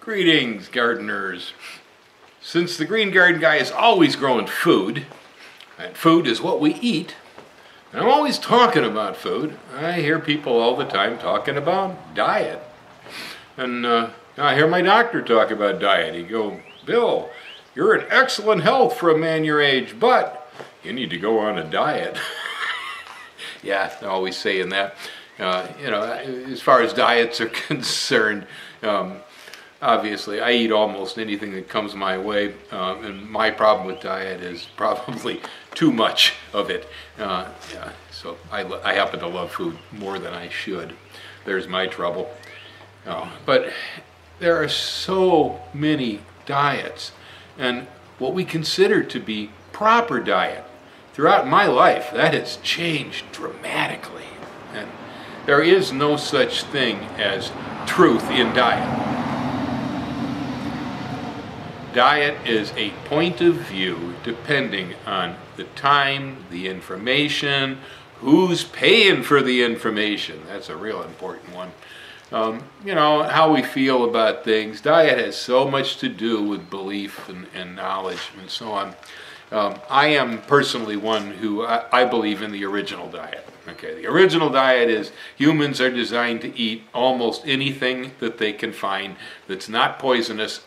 Greetings, gardeners. Since the Green Garden Guy is always growing food, and food is what we eat, and I'm always talking about food, I hear people all the time talking about diet. And I hear my doctor talk about diet. He go, "Bill, you're in excellent health for a man your age, but you need to go on a diet." Yeah, they're always saying that. As far as diets are concerned, obviously, I eat almost anything that comes my way, and my problem with diet is probably too much of it. So I happen to love food more than I should. There's my trouble. But there are so many diets, and what we consider to be proper diet. Throughout my life, that has changed dramatically, and there is no such thing as truth in diet. Diet is a point of view depending on the time, the information, who's paying for the information. That's a real important one. How we feel about things. Diet has so much to do with belief and knowledge and so on. I am personally one who I believe in the original diet. Okay, the original diet is humans are designed to eat almost anything that they can find that's not poisonous,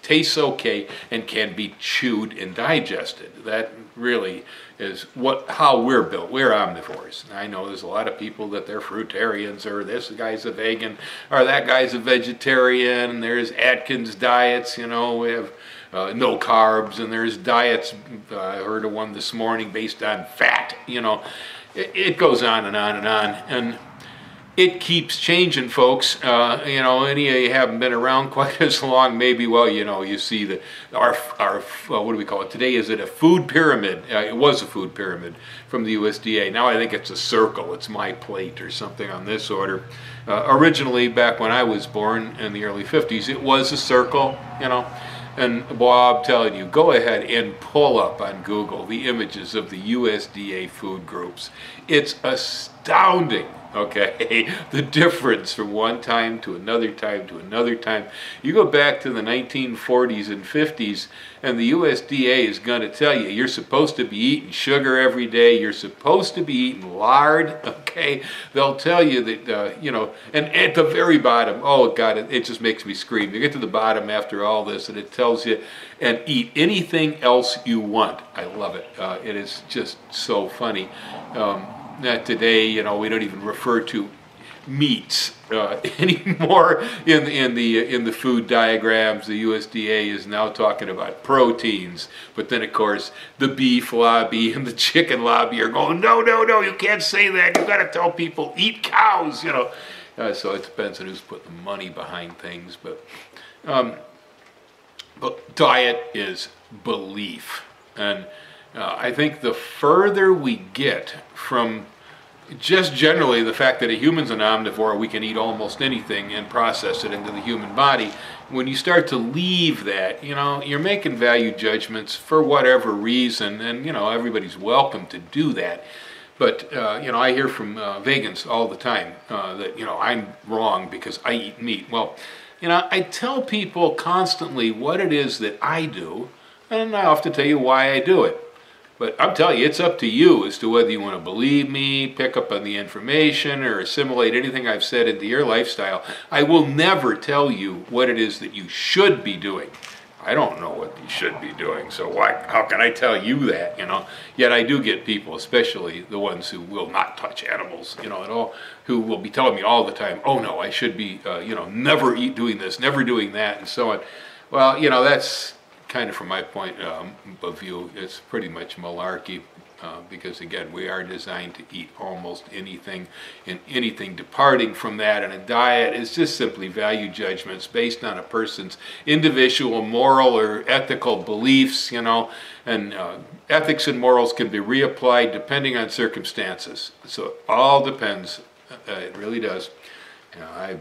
tastes okay, and can be chewed and digested. That really is how we're built. We're omnivores. I know there's a lot of people that they're fruitarians, or this guy's a vegan, or that guy's a vegetarian, and there's Atkins diets, we have no carbs, and there's diets, I heard of one this morning based on fat, it goes on and on and on, and it keeps changing, folks. Any of you haven't been around quite as long, maybe, you see our what do we call it today? Is it a food pyramid? It was a food pyramid from the USDA. Now I think it's a circle. It's my plate or something on this order. Originally, back when I was born in the early 50s, it was a circle, And boy, I'm telling you, go ahead and pull up on Google the images of the USDA food groups. It's astounding, okay, the difference from one time to another time to another time. You go back to the 1940s and 50s, and the USDA is going to tell you, you're supposed to be eating sugar every day, you're supposed to be eating lard, okay? They'll tell you that, and at the very bottom, oh God, it just makes me scream. You get to the bottom after all this, and it tells you, and eat anything else you want. I love it. It is just so funny. Today, we don't even refer to meats anymore in the food diagrams. The USDA is now talking about proteins, but then of course the beef lobby and the chicken lobby are going, no, you can't say that. You got to tell people eat cows. So it depends on who's putting the money behind things, but diet is belief, and I think the further we get from just generally the fact that a human's an omnivore, we can eat almost anything and process it into the human body. When you start to leave that, you're making value judgments for whatever reason, and everybody's welcome to do that. But I hear from vegans all the time that I'm wrong because I eat meat. Well, I tell people constantly what it is that I do, and I have to tell you why I do it. But I'm telling you, it's up to you as to whether you want to believe me, pick up on the information, or assimilate anything I've said into your lifestyle. I will never tell you what it is that you should be doing. I don't know what you should be doing, so how can I tell you that, Yet I do get people, especially the ones who will not touch animals, at all, who will be telling me all the time, oh no, I should be, never doing this, never doing that, and so on. Well, that's kind of from my point of view, it's pretty much malarkey, because again, we are designed to eat almost anything, and anything departing from that in a diet is just simply value judgments based on a person's individual moral or ethical beliefs, and ethics and morals can be reapplied depending on circumstances. So it all depends, it really does. I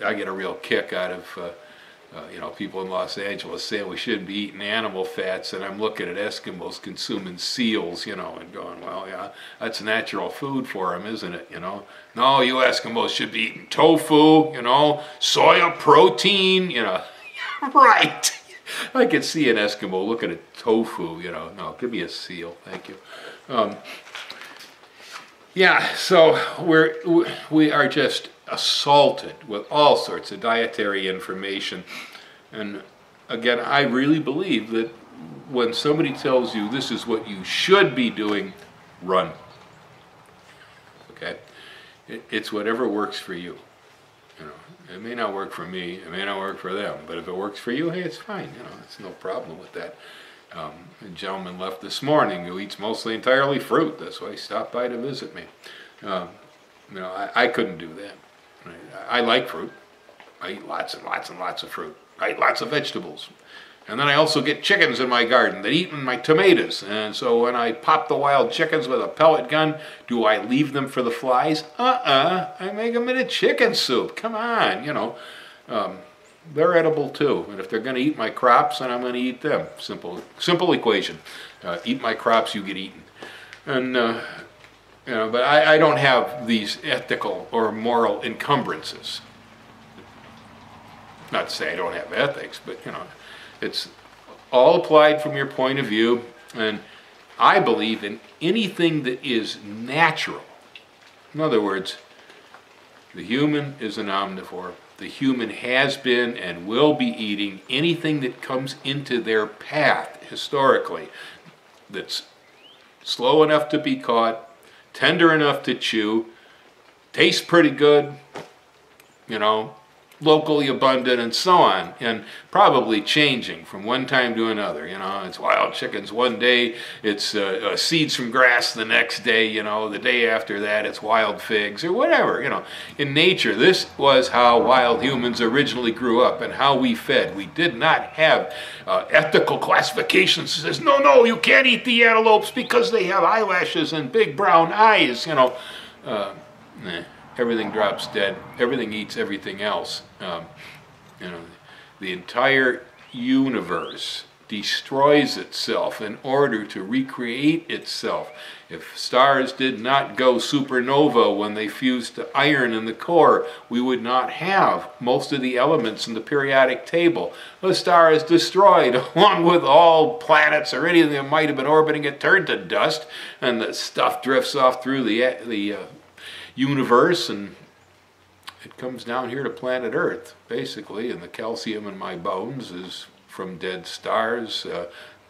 get a real kick out of You know, people in Los Angeles say we shouldn't be eating animal fats, and I'm looking at Eskimos consuming seals, you know, and going, well, yeah, that's natural food for them, isn't it, you know? No, you Eskimos should be eating tofu, you know, soya protein, you know. Right. I could see an Eskimo looking at tofu, you know. No, give me a seal, thank you. Yeah, so we are just assaulted with all sorts of dietary information. And again, I really believe that when somebody tells you this is what you should be doing, run. Okay? It's whatever works for you. You know, it may not work for me, it may not work for them, but if it works for you, hey, it's fine. You know, it's no problem with that. A gentleman left this morning who eats mostly entirely fruit. That's why he stopped by to visit me. You know, I couldn't do that. I like fruit. I eat lots and lots and lots of fruit. I eat lots of vegetables. And then I also get chickens in my garden that eat my tomatoes. And so when I pop the wild chickens with a pellet gun, do I leave them for the flies? I make them into chicken soup. Come on, you know. They're edible too. And if they're going to eat my crops, then I'm going to eat them. Simple equation. Eat my crops, you get eaten. And, you know, but I don't have these ethical or moral encumbrances. Not to say I don't have ethics, but, you know, it's all applied from your point of view. And I believe in anything that is natural. In other words, the human is an omnivore. The human has been and will be eating anything that comes into their path historically that's slow enough to be caught, tender enough to chew, tastes pretty good, you know, locally abundant, and so on, and probably changing from one time to another. You know, it's wild chickens one day, it's seeds from grass the next day, you know, the day after that it's wild figs or whatever, you know. In nature, this was how wild humans originally grew up and how we fed. We did not have ethical classifications that says, no, you can't eat the antelopes because they have eyelashes and big brown eyes, you know. Everything drops dead. Everything eats everything else. You know, the entire universe destroys itself in order to recreate itself. If stars did not go supernova when they fused to iron in the core, we would not have most of the elements in the periodic table. The star is destroyed, along with all planets or anything that might have been orbiting it, turned to dust, and the stuff drifts off through the universe, and it comes down here to planet Earth, basically, and the calcium in my bones is from dead stars.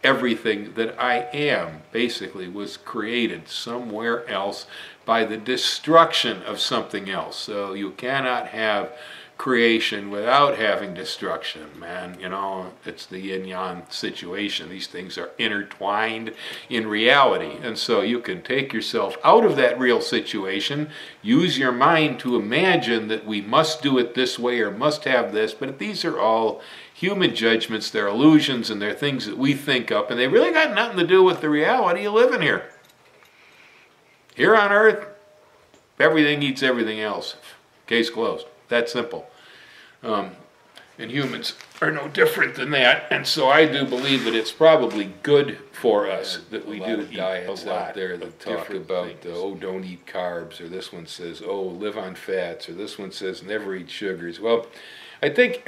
Everything that I am, basically, was created somewhere else by the destruction of something else. So you cannot have creation without having destruction, man. You know, it's the yin-yang situation. These things are intertwined in reality. And so you can take yourself out of that real situation, use your mind to imagine that we must do it this way or must have this, but these are all human judgments, they're illusions, and they're things that we think up, and they really got nothing to do with the reality you live in here. Here on Earth, everything eats everything else. Case closed. That simple. And humans are no different than that. And so I do believe that it's probably good for us that we do eat diets out there that talk about, oh, don't eat carbs, or this one says, oh, live on fats, or this one says, never eat sugars. Well, I think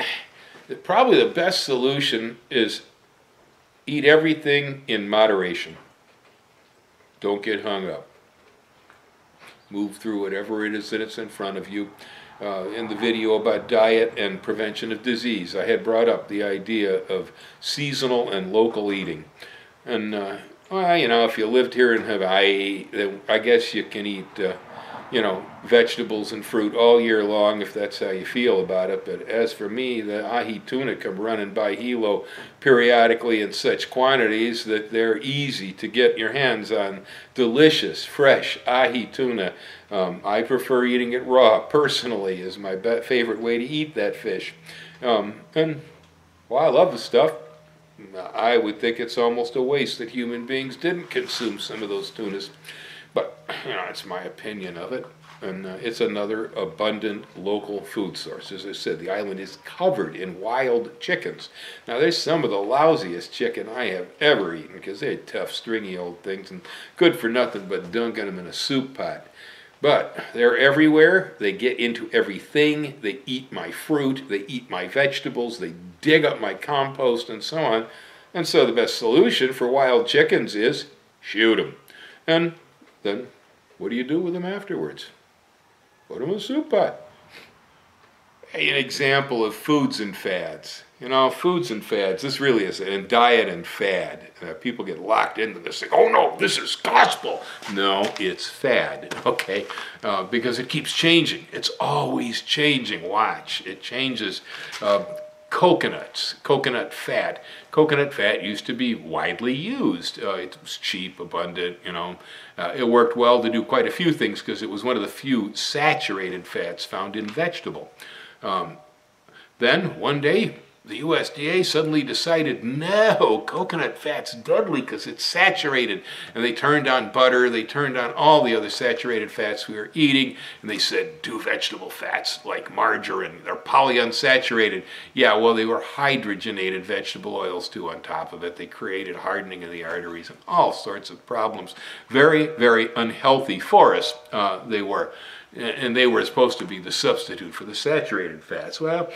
that probably the best solution is eat everything in moderation. Don't get hung up. Move through whatever it is that it's in front of you. In the video about diet and prevention of disease, I had brought up the idea of seasonal and local eating. And, well, you know, if you lived here in Hawaii, then I guess you can eat, you know, vegetables and fruit all year long if that's how you feel about it. But as for me, the ahi tuna come running by Hilo periodically in such quantities that they're easy to get your hands on. Delicious, fresh ahi tuna. I prefer eating it raw, personally, is my favorite way to eat that fish. And while I love the stuff, I would think it's almost a waste that human beings didn't consume some of those tunas. But, you know, it's my opinion of it. And it's another abundant local food source. As I said, the island is covered in wild chickens. Now, there's some of the lousiest chicken I have ever eaten because they're tough, stringy old things and good for nothing but dunking them in a soup pot. But they're everywhere. They get into everything. They eat my fruit. They eat my vegetables. They dig up my compost and so on. And so the best solution for wild chickens is shoot them. And then what do you do with them afterwards? Put them in a soup pot. Hey, an example of foods and fads. You know, foods and fads, this really is, and diet and fad. People get locked into this thing. Oh no, this is gospel. No, it's fad, okay? Because it keeps changing. It's always changing. Watch, it changes. Coconuts, coconut fat. Coconut fat used to be widely used. It was cheap, abundant, you know. It worked well to do quite a few things because it was one of the few saturated fats found in vegetable. Then, one day, the USDA suddenly decided, no, coconut fat's deadly because it's saturated. And they turned on butter, they turned on all the other saturated fats we were eating, and they said, do vegetable fats like margarine. They're polyunsaturated. Yeah, well, they were hydrogenated vegetable oils too on top of it. They created hardening of the arteries and all sorts of problems. Very, very unhealthy for us, they were. And they were supposed to be the substitute for the saturated fats. Well,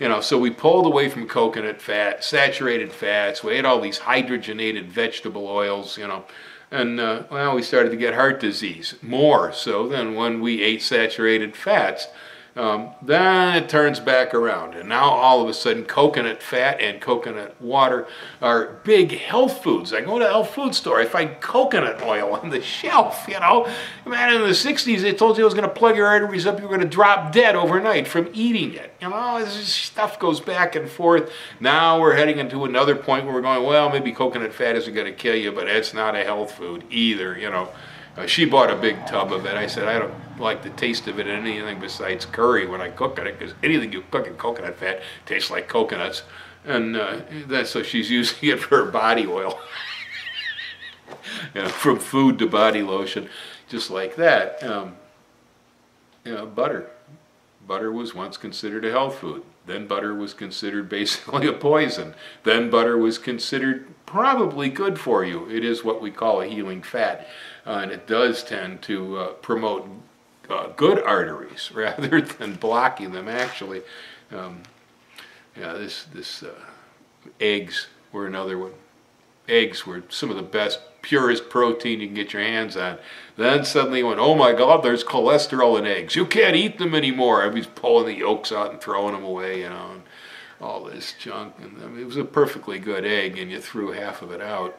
you know, so we pulled away from coconut fat, saturated fats, we ate all these hydrogenated vegetable oils, you know, and, well, we started to get heart disease, more so than when we ate saturated fats. Then it turns back around, and now all of a sudden coconut fat and coconut water are big health foods. I go to a health food store, I find coconut oil on the shelf, you know. Man, in the 60s they told you it was going to plug your arteries up, you were going to drop dead overnight from eating it. You know, this stuff goes back and forth. Now we're heading into another point where we're going, well, maybe coconut fat isn't going to kill you, but it's not a health food either, you know. She bought a big tub of it. I said, I don't like the taste of it in anything besides curry when I cook it, because anything you cook in coconut fat tastes like coconuts. And so she's using it for her body oil. You know, from food to body lotion, just like that. You know, butter. Butter was once considered a health food. Then butter was considered basically a poison. Then butter was considered probably good for you. It is what we call a healing fat. And it does tend to promote good arteries rather than blocking them, actually. Yeah, eggs were another one. Eggs were some of the best, purest protein you can get your hands on. Then suddenly went, oh my God, there's cholesterol in eggs. You can't eat them anymore. Everybody's pulling the yolks out and throwing them away, you know, and all this junk. And I mean, it was a perfectly good egg, and you threw half of it out.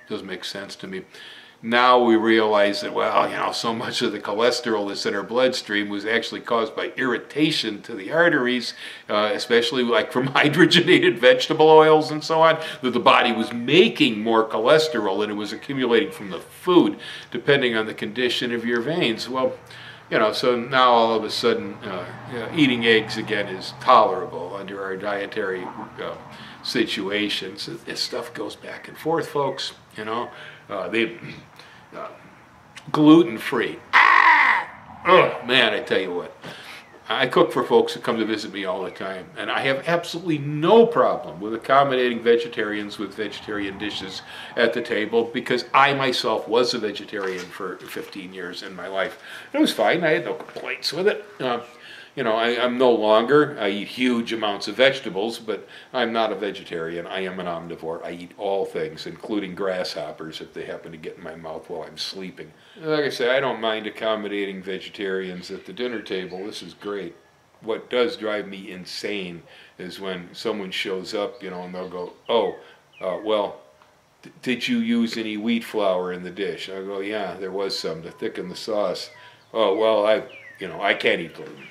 Doesn't make sense to me. Now we realize that, well, you know, so much of the cholesterol that's in our bloodstream was actually caused by irritation to the arteries, especially like from hydrogenated vegetable oils and so on, that the body was making more cholesterol and it was accumulating from the food, depending on the condition of your veins. Well, you know, so now all of a sudden, you know, eating eggs again is tolerable under our dietary situations. This stuff goes back and forth, folks, you know. Gluten-free. Oh, man, I tell you what. I cook for folks who come to visit me all the time, and I have absolutely no problem with accommodating vegetarians with vegetarian dishes at the table, because I myself was a vegetarian for 15 years in my life. It was fine. I had no complaints with it. You know, I'm no longer. I eat huge amounts of vegetables, but I'm not a vegetarian. I am an omnivore. I eat all things, including grasshoppers, if they happen to get in my mouth while I'm sleeping. Like I say, I don't mind accommodating vegetarians at the dinner table. This is great. What does drive me insane is when someone shows up, you know, and they'll go, oh, well, did you use any wheat flour in the dish? I go, yeah, there was some to thicken the sauce. Oh, well, I can't eat gluten.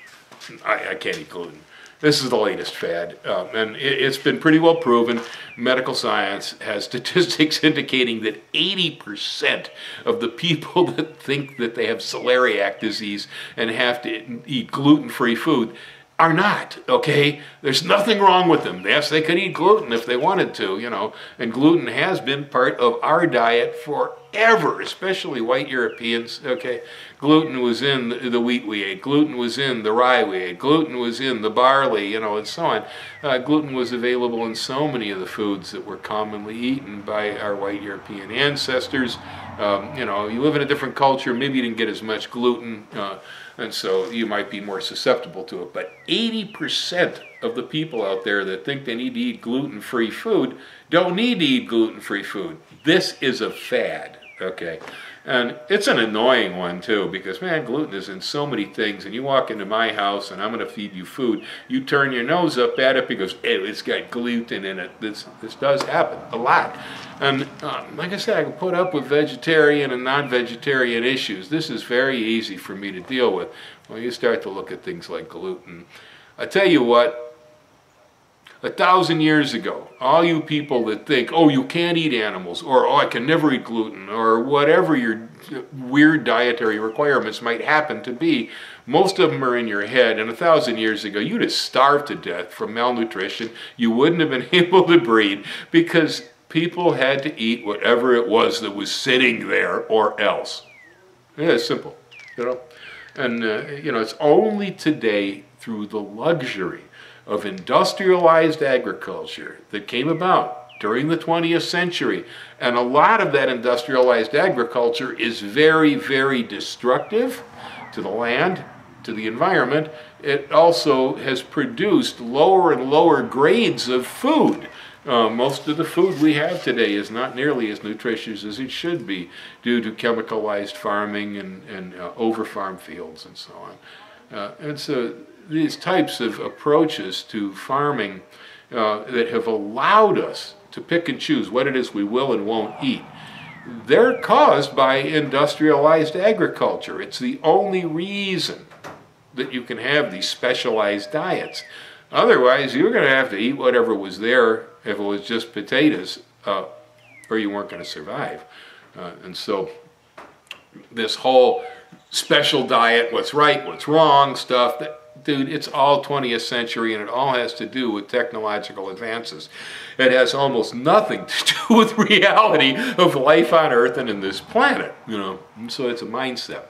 I can't eat gluten. This is the latest fad, and it's been pretty well proven. Medical science has statistics indicating that 80% of the people that think that they have celiac disease and have to eat gluten-free food are not, okay? There's nothing wrong with them. Yes, they could eat gluten if they wanted to, you know, and gluten has been part of our diet forever, especially white Europeans, okay? Gluten was in the wheat we ate. Gluten was in the rye we ate. Gluten was in the barley, you know, and so on. Gluten was available in so many of the foods that were commonly eaten by our white European ancestors. You know, you live in a different culture, maybe you didn't get as much gluten, and so you might be more susceptible to it. But 80% of the people out there that think they need to eat gluten-free food don't need to eat gluten-free food. This is a fad, okay? And it's an annoying one too, because man, gluten is in so many things, and you walk into my house and I'm going to feed you food, you turn your nose up at it because, hey, it's got gluten in it. This does happen a lot. And like I said, I can put up with vegetarian and non-vegetarian issues. This is very easy for me to deal with when you start to look at things like gluten. I tell you what, 1,000 years ago, all you people that think, oh, you can't eat animals, or oh, I can never eat gluten, or whatever your weird dietary requirements might happen to be, most of them are in your head. And 1,000 years ago, you'd have starved to death from malnutrition. You wouldn't have been able to breed because people had to eat whatever it was that was sitting there or else. Yeah, it's simple, you know. And, you know, it's only today through the luxury of industrialized agriculture that came about during the 20th century. And a lot of that industrialized agriculture is very, very destructive to the land, to the environment. It also has produced lower and lower grades of food. Most of the food we have today is not nearly as nutritious as it should be due to chemicalized farming and over-farm fields and so on. And so these types of approaches to farming that have allowed us to pick and choose what it is we will and won't eat, they're caused by industrialized agriculture. It's the only reason that you can have these specialized diets. Otherwise, you're going to have to eat whatever was there if it was just potatoes, or you weren't going to survive. And so this whole special diet, what's right, what's wrong stuff, dude, it's all 20th century, and it all has to do with technological advances. It has almost nothing to do with reality of life on Earth and in this planet, you know. And so it's a mindset.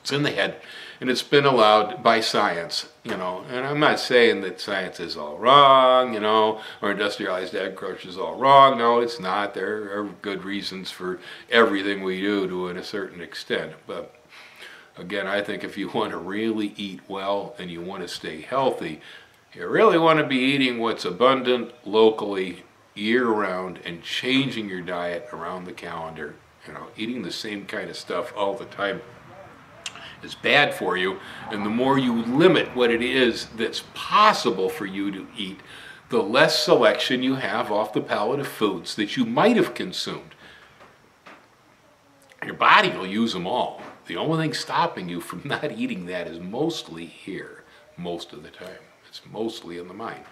It's in the head, and it's been allowed by science, you know. And I'm not saying that science is all wrong, you know, or industrialized agriculture is all wrong. No, it's not. There are good reasons for everything we do to a certain extent, but again, I think if you want to really eat well and you want to stay healthy, you really want to be eating what's abundant locally year-round and changing your diet around the calendar. You know, eating the same kind of stuff all the time is bad for you, and the more you limit what it is that's possible for you to eat, the less selection you have off the palette of foods that you might have consumed. Your body will use them all. The only thing stopping you from not eating that is mostly here, most of the time. It's mostly in the mind.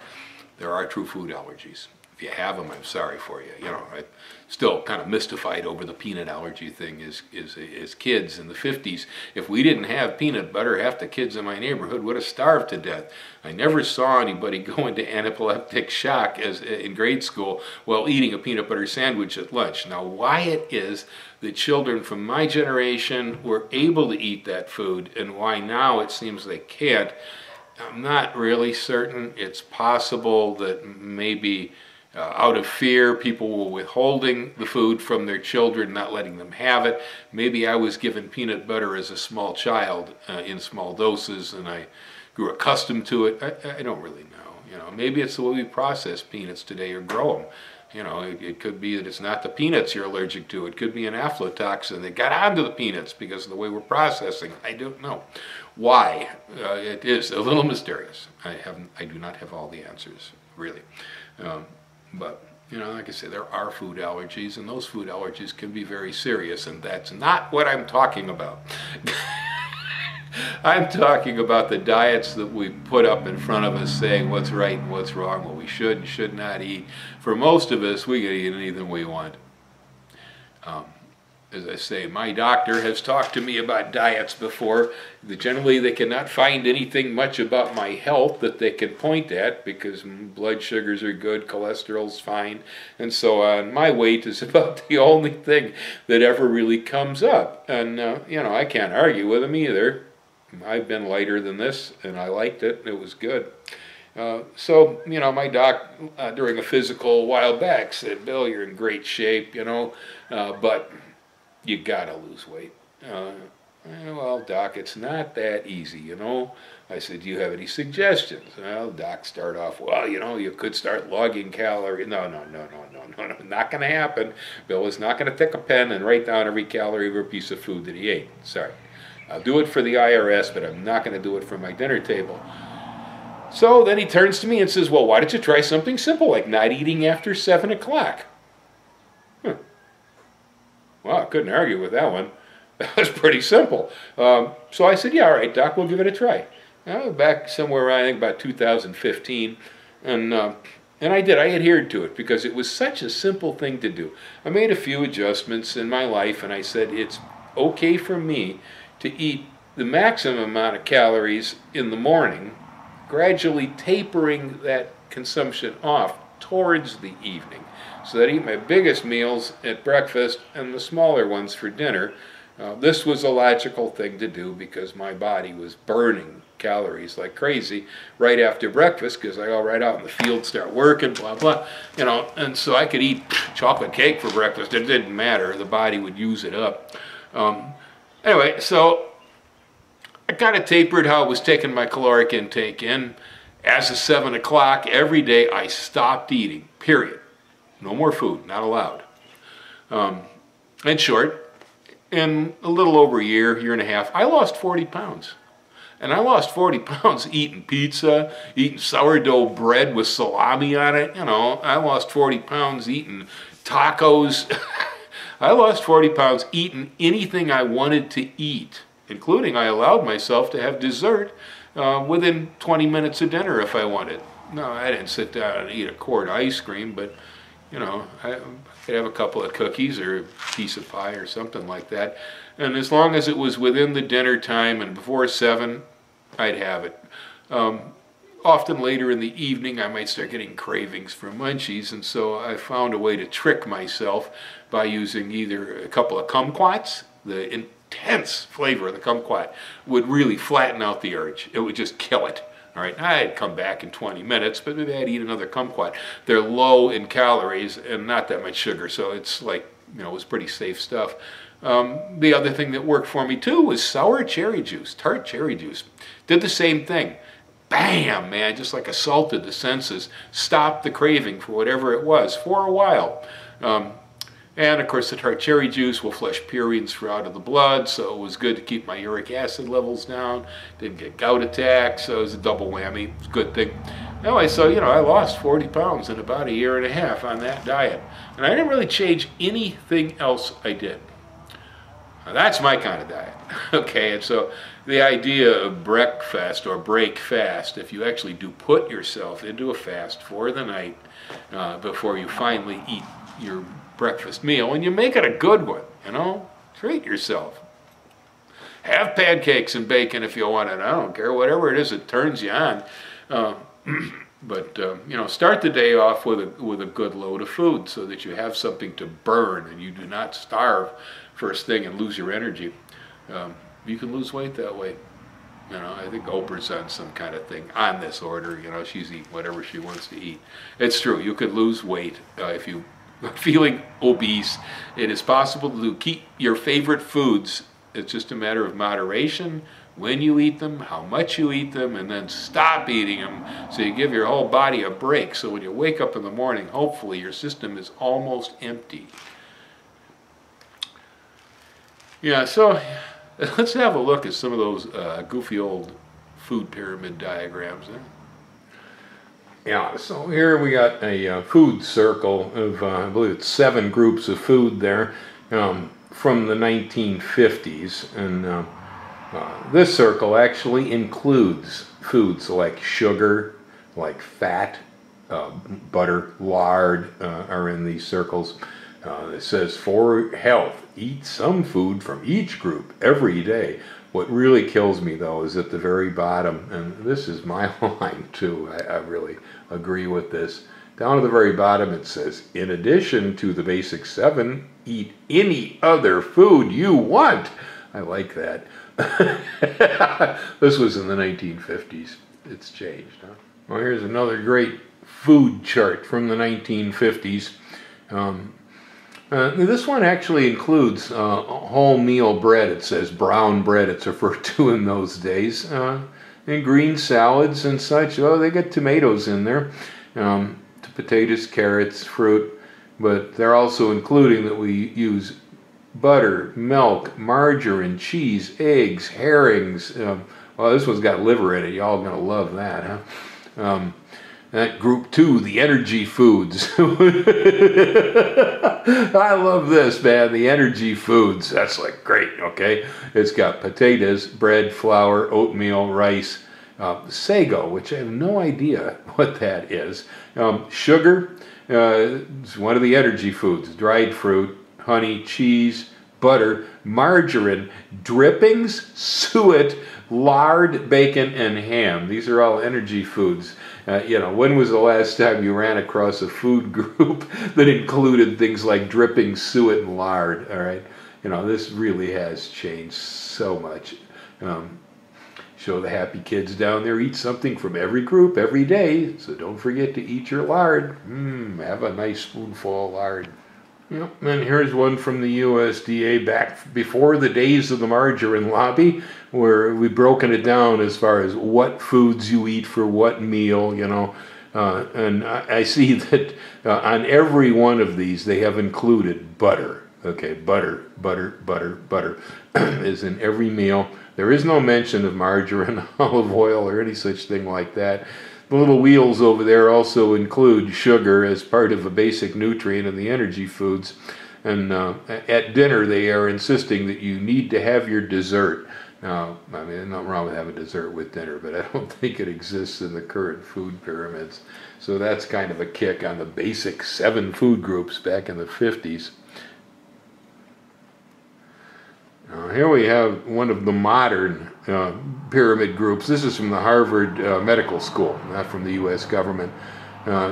There are true food allergies. If you have them, I'm sorry for you. You know, I'm still kind of mystified over the peanut allergy thing as kids in the 50s. If we didn't have peanut butter, half the kids in my neighborhood would have starved to death. I never saw anybody go into anaphylactic shock in grade school while eating a peanut butter sandwich at lunch. Now, why it is that children from my generation were able to eat that food and why now it seems they can't, I'm not really certain. It's possible that maybe out of fear, people were withholding the food from their children, not letting them have it. Maybe I was given peanut butter as a small child in small doses, and I grew accustomed to it. I don't really know. You know, maybe it's the way we process peanuts today or grow them. You know, it could be that it's not the peanuts you're allergic to. It could be an aflatoxin that got onto the peanuts because of the way we're processing. I don't know why. It is a little mysterious. I do not have all the answers, really. But, you know, like I say, there are food allergies, and those food allergies can be very serious, and that's not what I'm talking about. I'm talking about the diets that we put up in front of us saying what's right and what's wrong, what we should and should not eat. For most of us, we can eat anything we want. As I say, my doctor has talked to me about diets before. Generally, they cannot find anything much about my health that they can point at because blood sugars are good, cholesterol's fine, and so on. My weight is about the only thing that ever really comes up. And, I can't argue with them either. I've been lighter than this, and I liked it. It was good. So, my doc, during a physical a while back, said, Bill, you're in great shape, but you gotta lose weight. Well, doc, it's not that easy, I said, do you have any suggestions? Well, doc started off, well, you could start logging calories. No, not gonna happen. Bill was not gonna take a pen and write down every calorie of a piece of food that he ate. Sorry. I'll do it for the IRS, but I'm not gonna do it for my dinner table. So then he turns to me and says, well, why don't you try something simple, like not eating after 7 o'clock? Well, I couldn't argue with that one. That was pretty simple. So I said, yeah, all right, Doc, we'll give it a try. Back somewhere, I think, about 2015. And I did. I adhered to it because it was such a simple thing to do. I made a few adjustments in my life, and I said it's okay for me to eat the maximum amount of calories in the morning, gradually tapering that consumption off towards the evening. So that I eat my biggest meals at breakfast and the smaller ones for dinner. This was a logical thing to do because my body was burning calories like crazy right after breakfast because I go right out in the field, start working, blah, blah, and so I could eat chocolate cake for breakfast. It didn't matter. The body would use it up. Anyway, so I kind of tapered how I was taking my caloric intake in. As of 7 o'clock every day, I stopped eating, period. No more food, not allowed. In short, in a little over a year and a half, I lost 40 pounds. And I lost 40 pounds eating pizza, eating sourdough bread with salami on it. I lost 40 pounds eating tacos. I lost 40 pounds eating anything I wanted to eat, including I allowed myself to have dessert within 20 minutes of dinner if I wanted. No, I didn't sit down and eat a quart of ice cream, but, I could have a couple of cookies or a piece of pie or something like that. And as long as it was within the dinner time and before 7, I'd have it. Often later in the evening, I might start getting cravings for munchies, and so I found a way to trick myself by using either a couple of kumquats. The intense flavor of the kumquat would really flatten out the urge. It would just kill it. All right, I'd come back in 20 minutes, but maybe I'd eat another kumquat. They're low in calories and not that much sugar, so it's like, it was pretty safe stuff. The other thing that worked for me too was sour cherry juice, tart cherry juice. Did the same thing. Bam, man, just like assaulted the senses, stopped the craving for whatever it was for a while. And of course the tart cherry juice will flush purines out of the blood, so it was good to keep my uric acid levels down. Didn't get gout attacks, so it was a double whammy. It's a good thing. Anyway, so I lost 40 pounds in about a year and a half on that diet. And I didn't really change anything else I did. Now, that's my kind of diet. Okay, and so the idea of breakfast or break fast, if you actually do put yourself into a fast for the night before you finally eat your breakfast meal, and you make it a good one, treat yourself. Have pancakes and bacon if you want it. I don't care, whatever it is that turns you on. But start the day off with a good load of food so that you have something to burn and you do not starve first thing and lose your energy. You can lose weight that way. I think Oprah's on some kind of thing on this order. She's eating whatever she wants to eat. It's true. You could lose weight if you feeling obese. It is possible to keep your favorite foods. It's just a matter of moderation, when you eat them, how much you eat them, and then stop eating them so you give your whole body a break. So when you wake up in the morning, hopefully your system is almost empty. Yeah, so let's have a look at some of those goofy old food pyramid diagrams. Yeah, so here we got a food circle of, I believe it's 7 groups of food there from the 1950s. And this circle actually includes foods like sugar, like fat, butter, lard are in these circles. It says, for health, eat some food from each group every day. What really kills me, though, is at the very bottom, and this is my line, too. I really agree with this. Down at the very bottom, it says, in addition to the basic 7, eat any other food you want. I like that. This was in the 1950s. It's changed, huh? Well, here's another great food chart from the 1950s. This one actually includes wholemeal bread. It says brown bread, it's referred to in those days. And green salads and such. Oh, they get tomatoes in there. Potatoes, carrots, fruit. But they're also including that we use butter, milk, margarine, cheese, eggs, herrings. Well, this one's got liver in it. Y'all gonna love that, huh? That group 2, the energy foods. I love this, man, the energy foods. That's like great, okay? It's got potatoes, bread, flour, oatmeal, rice, sago, which I have no idea what that is. Sugar, it's one of the energy foods. Dried fruit, honey, cheese, butter, margarine, drippings, suet, lard, bacon, and ham. These are all energy foods. When was the last time you ran across a food group that included things like drippings, suet, and lard? All right, this really has changed so much. Show the happy kids down there, eat something from every group every day, so don't forget to eat your lard. Have a nice spoonful of lard. Yep, and here's one from the USDA back before the days of the margarine lobby, where we've broken it down as far as what foods you eat for what meal, and I see that on every one of these they have included butter. Okay, butter is in every meal. There is no mention of margarine, olive oil, or any such thing like that. The little wheels over there also include sugar as part of a basic nutrient in the energy foods. And at dinner, they are insisting that you need to have your dessert. Now, I mean, there's nothing wrong with having dessert with dinner, but I don't think it exists in the current food pyramids. So that's kind of a kick on the basic 7 food groups back in the 50s. Here we have one of the modern pyramid groups. This is from the Harvard Medical School, not from the U.S. government.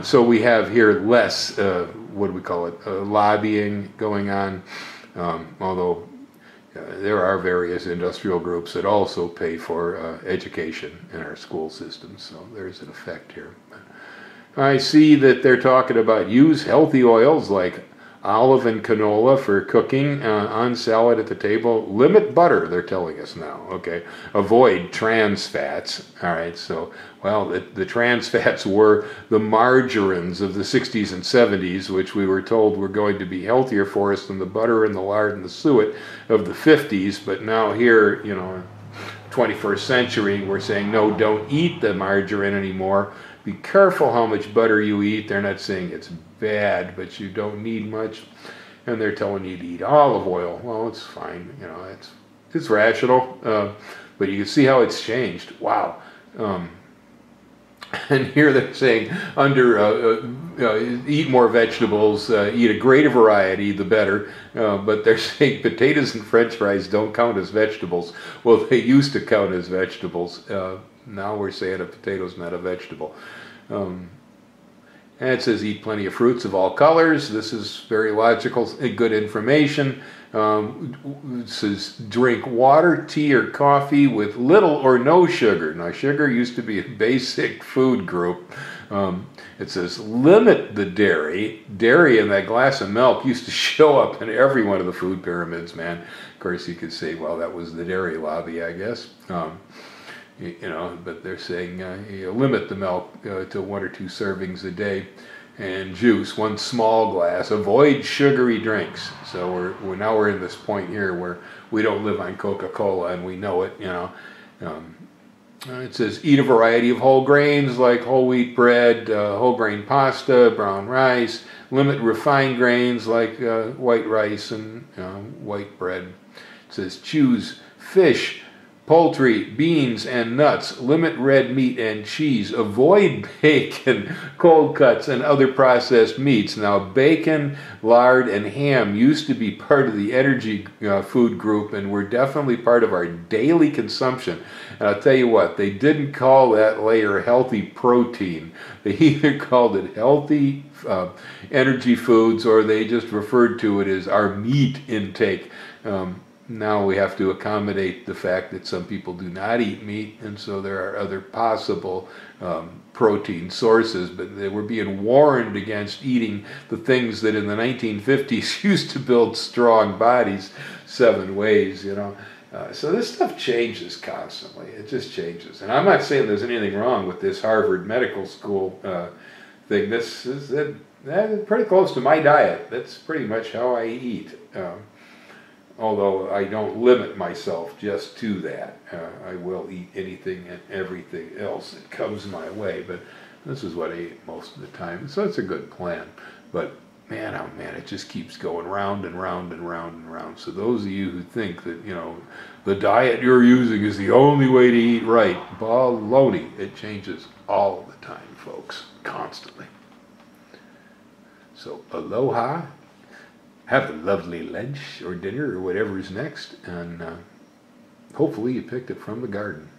So we have here less, what do we call it, lobbying going on, although there are various industrial groups that also pay for education in our school systems, so there's an effect here. I see that they're talking about use healthy oils like olive and canola for cooking on salad at the table. Limit butter, they're telling us now, okay? Avoid trans fats, all right? So, well, the trans fats were the margarines of the 60s and 70s, which we were told were going to be healthier for us than the butter and the lard and the suet of the 50s, but now here, 21st century, we're saying, no, don't eat the margarine anymore. Be careful how much butter you eat. They're not saying it's bad, but you don't need much. And they're telling you to eat olive oil. Well, it's fine. It's rational. But you can see how it's changed. Wow. And here they're saying eat more vegetables, eat a greater variety, the better. But they're saying potatoes and French fries don't count as vegetables. Well, they used to count as vegetables. Now we're saying a potato's not a vegetable. And it says eat plenty of fruits of all colors. This is very logical, good information. It says drink water, tea, or coffee with little or no sugar. Now, sugar used to be a basic food group. It says limit the dairy. Dairy in that glass of milk used to show up in every one of the food pyramids, man. Of course, you could say, well, that was the dairy lobby, I guess. But they're saying limit the milk to 1 or 2 servings a day, and juice, 1 small glass. Avoid sugary drinks. So we're in this point here where we don't live on Coca-Cola and we know it. It says eat a variety of whole grains like whole wheat bread, whole grain pasta, brown rice. Limit refined grains like white rice and white bread. It says choose fish, Poultry, beans, and nuts. Limit red meat and cheese. Avoid bacon, cold cuts, and other processed meats. Now, bacon, lard, and ham used to be part of the energy food group and were definitely part of our daily consumption. And I'll tell you what, they didn't call that layer healthy protein. They either called it healthy energy foods, or they just referred to it as our meat intake. Now we have to accommodate the fact that some people do not eat meat, and so there are other possible protein sources, but they were being warned against eating the things that in the 1950s used to build strong bodies 7 ways, you know. So this stuff changes constantly. It just changes. And I'm not saying there's anything wrong with this Harvard Medical School thing. This is pretty close to my diet. That's pretty much how I eat. Although I don't limit myself just to that. I will eat anything and everything else that comes my way, but this is what I eat most of the time. So it's a good plan. But man, oh man, it just keeps going round and round and round and round. So those of you who think that, you know, the diet you're using is the only way to eat right, baloney. It changes all the time, folks, constantly. So aloha. Have a lovely lunch or dinner or whatever's next, and hopefully you picked it from the garden.